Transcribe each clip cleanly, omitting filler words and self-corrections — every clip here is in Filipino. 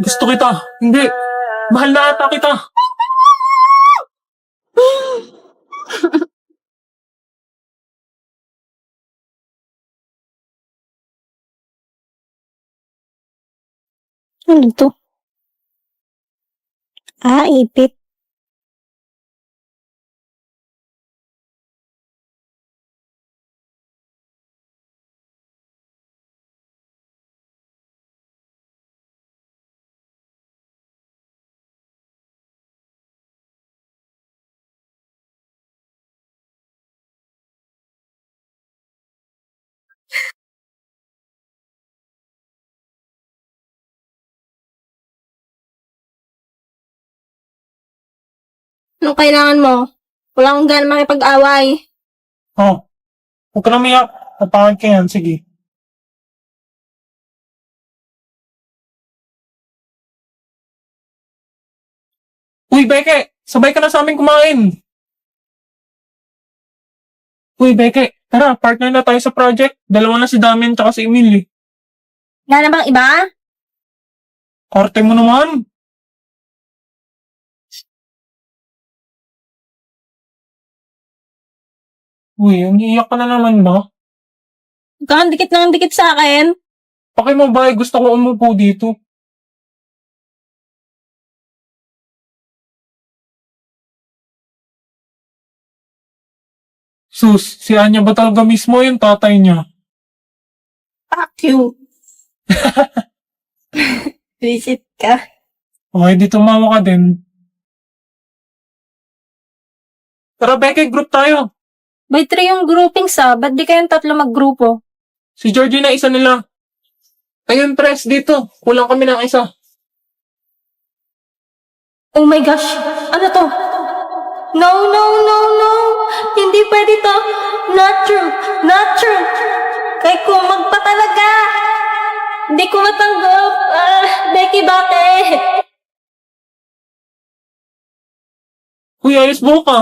Gusto kita. Hindi. Mahal na ata kita. Ano to? Ipit. Anong kailangan mo? Wala akong gana makipag-away. Oh. Huwag ka na umiyak. Napangit ka yan. Sige. Uy, Beke! Sabay ka na sa amin kumain. Uy, Beke! Tara, partner na tayo sa project. Dalawa na si Damian tsaka si Emily. Wala na bang iba? Karte mo naman. Uy, umiiyak ka na naman ba? Kang dikit na ang dikit sa akin. Pakimabay, gusto ko umupo dito. Sus, si Anya ba talaga mismo yung tatay niya? Fuck you. Visit ka. Okay, di tumawa ka din. Tara, Beke, group tayo. By 3 yung grouping ba't di kayong tatlo maggrupo? Si Georgie na isa nila. Ayun, Tres, dito. Kulang kami ng isa. Oh my gosh! Ano to? No, no, no, no! Hindi pwede to! Not true! Not true! Kay kumag pa talaga! Hindi ko matanggap! Becky, bakit? Uy, ayos buhok ka.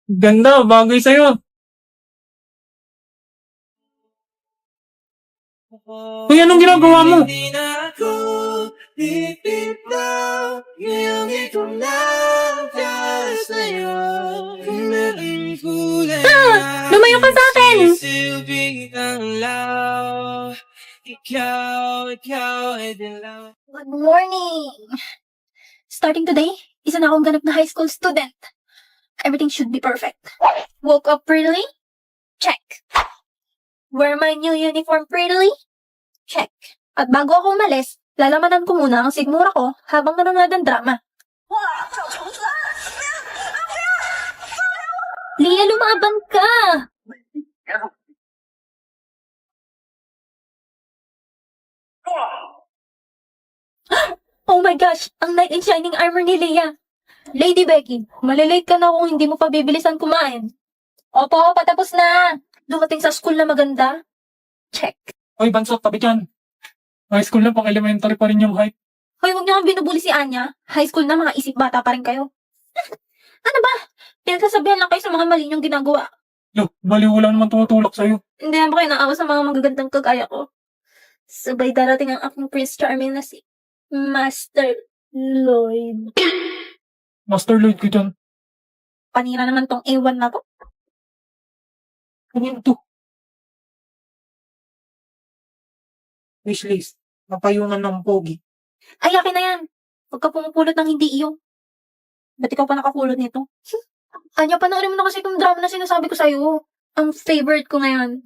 Ganda, bagay sa'yo. Uy, anong ginagawa mo? Hindi na ako pipitaw ngayong ikaw na para sa'yo. Kung meron kulay Lumayo ka sa akin! silbing ang law. Ikaw ay dilaw. Good morning! Starting today, isa na akong ganap na high school student. Everything should be perfect. Woke up prettily? Check. Wear my new uniform prettily? Check. At bago ako umalis, lalamanan ko muna ang sigmura ko habang nanonood ng drama. Lia, lumaban ka! Oh my gosh! Ang knight in shining armor ni Leia! Lady Becky, malilate ka na kung hindi mo pa bibilisan kumain. Opo, patapos na. Dumating sa school na maganda. Check. Uy, Banso, tabi dyan. High school na, pang elementary pa rin yung height. Hoy, huwag niyo kang binubuli si Anya. High school na, mga isip bata pa rin kayo. Ano ba? Pinagsasabihan lang kayo sa mga mali niyong ginagawa. Yo, baliw, wala naman tumutulak sa'yo. Hindi naman ba kayo naawa sa mga magagandang kagaya ko? Sabay darating ang aking Prince Charming na si Master Lloyd. Master Lloyd ko dyan. Panira naman tong A1 na to. Ano yun to? Wishlist. Napayunan ng pogi. Ay, akin na yan. Huwag ka pumupulot ng hindi iyo. Ba't ikaw pa nakapulot nito? Anya, panoorin mo na kasi itong drama na sinasabi ko sa'yo. Ang favorite ko ngayon.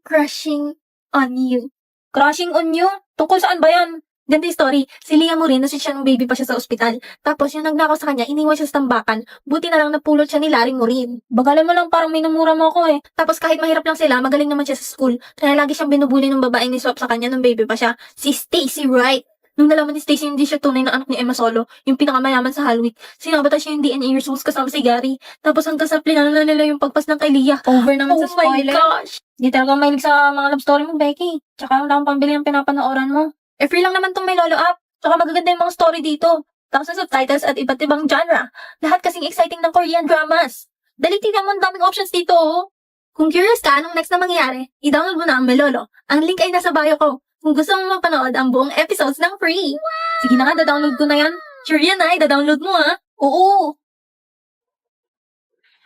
Crushing on You. Crushing on You? Tungkol saan ba yan? Ganda yung story. Si Leah Morin, nasi siya nung baby pa siya sa ospital. Tapos yung nagnakaw sa kanya, iniwan siya sa tambakan. Buti na lang napulot siya ni Larry Morin. Bagalan mo lang, parang minumura mo ako eh. Tapos kahit mahirap lang sila, magaling naman siya sa school. Kaya lagi siyang binubuli ng babaeng ni Swap sa kanya nung baby pa siya. Si Stacy Wright. Nung nalaman ni Stacy hindi siya tunay na anak ni Emma Solo, yung pinakamayaman sa Hallweek, sinabata siya yung DNA results kasama si Gary. Tapos hanggang sa plinano na nila yung pagpas ng kay Leah. Over naman sa spoiler. Oh my gosh! Di talaga mahilig sa mga love story mo, Becky. Tsaka wala akong pambili ng pinapanooran mo. Free lang naman tong may lolo app. Tsaka magaganda yung mga story dito. Tapos ng subtitles at iba't ibang genre. Lahat kasing exciting ng Korean dramas. Dali tingnan mo, ang daming options dito, oh. Kung curious ka anong next na mangyari, i-download mo na ang Melolo. Ang link ay nasa bio ko. Kung gusto mo mapanood ang buong episodes ng free. Sige na nga, download ko na yan. Sure yan ha, download mo ha. Oo.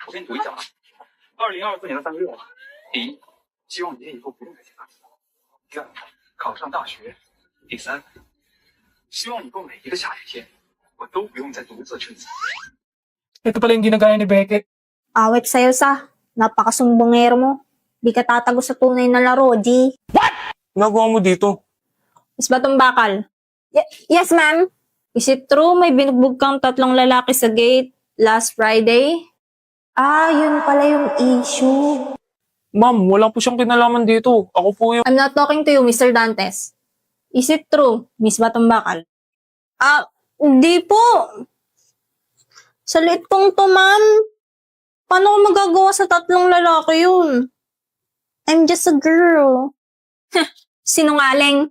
我跟你赌一下啊，2024年的3个月，第一，希望爷爷以后不用再写大字；第二，考上大学；第三，希望以后每一个下雨天，我都不用再独自撑伞。 Ito pala yung ginagaya ni Beckett. Awit sa'yo sa. Napakasumbongero mo. Di ka tatago sa tunay na laro, G. Nagawa mo dito. Miss Batong Bakal. Yes, ma'am. Is it true may binugbog kang 3 lalaki sa gate last Friday? Ah, yun pala yung issue. Ma'am, wala po siyang kinalaman dito. Ako po yung... I'm not talking to you, Mr. Dantes. Is it true, Miss Batong Bakal? Ah, hindi po. Sa liit kong to, ma'am. Paano ko magagawa sa 3 lalaki yun? I'm just a girl. Sinungaling.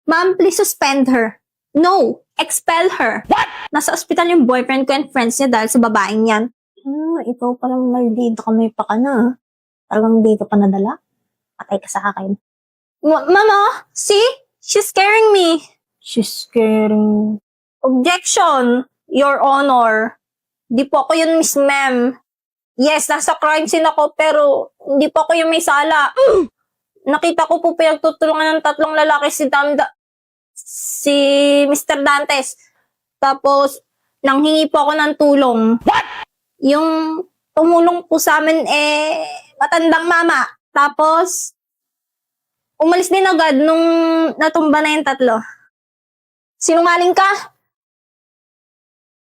Ma'am, please suspend her. No, expel her. What? Nasa ospital yung boyfriend ko and friends niya dahil sa babaeng yan. Ikaw palang maldito ka, may paka na. Talagang dito pa nadala. Patay ka sa akin. Mama, see? She's scaring me. She's scaring... Objection, Your Honor. Di po ako yun, Miss Ma'am. Yes, nasa crime scene ako, pero hindi po ako yung may sala. Nakita ko po pinagtutulungan ng 3 lalaki si Mr. Dantes. Tapos, nanghingi po ako ng tulong. What? Yung tumulong po sa amin, matandang mama. Tapos, umalis din agad nung natumba na yung 3. Sinungaling ka?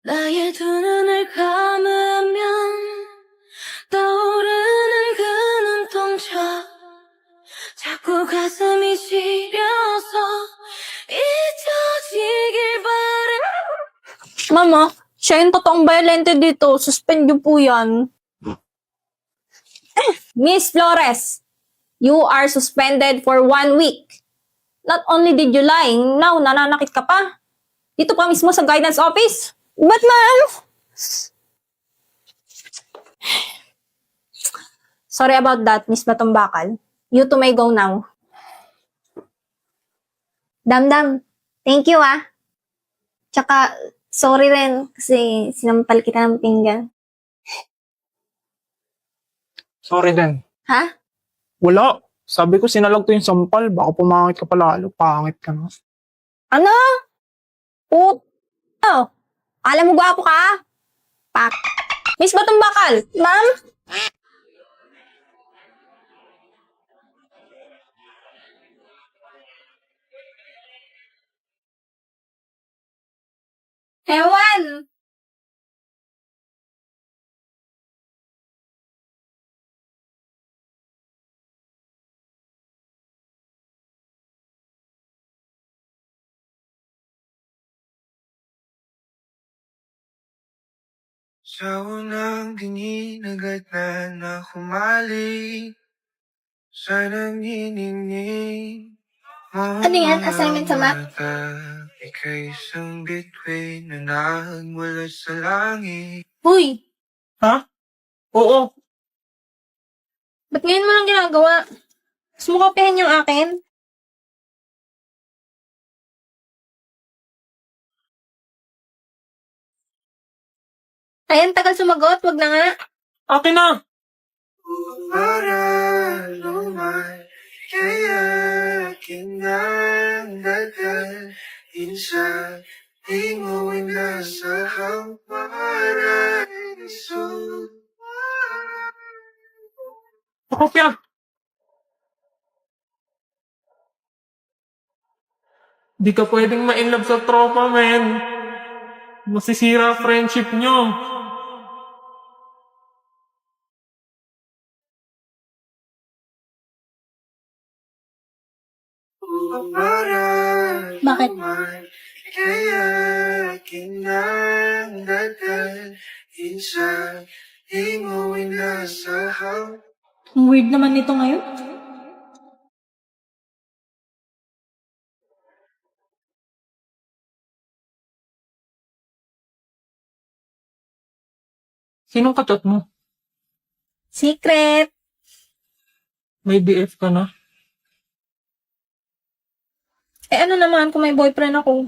나의 두 눈을 감으면 떠오르는 그 눈동자 자꾸 가슴이 시려서 잊혀지길 바래. Mama, siya yung totoong violente dito. Suspend niyo po yan. Miss Flores, you are suspended for 1 week. Not only did you lie, now nananakit ka pa. Dito pa mismo sa guidance office. But ma'am? Sorry about that, Miss Batong Bakal. You two may go now. Damdam, thank you ah. Tsaka, sorry rin kasi sinampal kita ng pinggan. Sorry din. Ha? Wala. Sabi ko sinalag to yung sampal. Baka pumangit ka palalo. Pangit ka na. Ano? Oh, alam mo gwapo ka? Pak. Miss Batong Bakal, ma'am? Ewan! Sa unang tingin agad na humalik sa nanginginig. Ano yan? Assignment sa math? Ika'y isang bituin na nagmula sa langit. Uy, Ha? Oo. ba't ngayon mo lang ginagawa? Gusto mo kopyahin yung akin? Ayan, tagal sumagot. Wag na nga. Akin na. Para lumay, kaya kinandagal. Insan, inguin na sa hamparan. Pakopya. Di ka pwedeng ma-inlove sa tropa, men. Masisira friendship nyo. Bakit? Kaya kinandagal. Insan, inguin na sa hamparan. Ang weird naman nito ngayon. Sinong kachat mo? Secret! May BF ka na? Eh ano naman kung may boyfriend ako?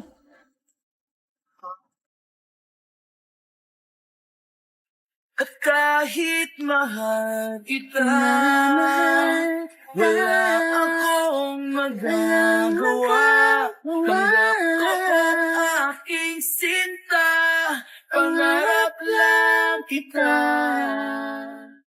At kahit mahal kita, wala akong magagawa. Tanggap ko ang aking sinta, pangarap lang kita.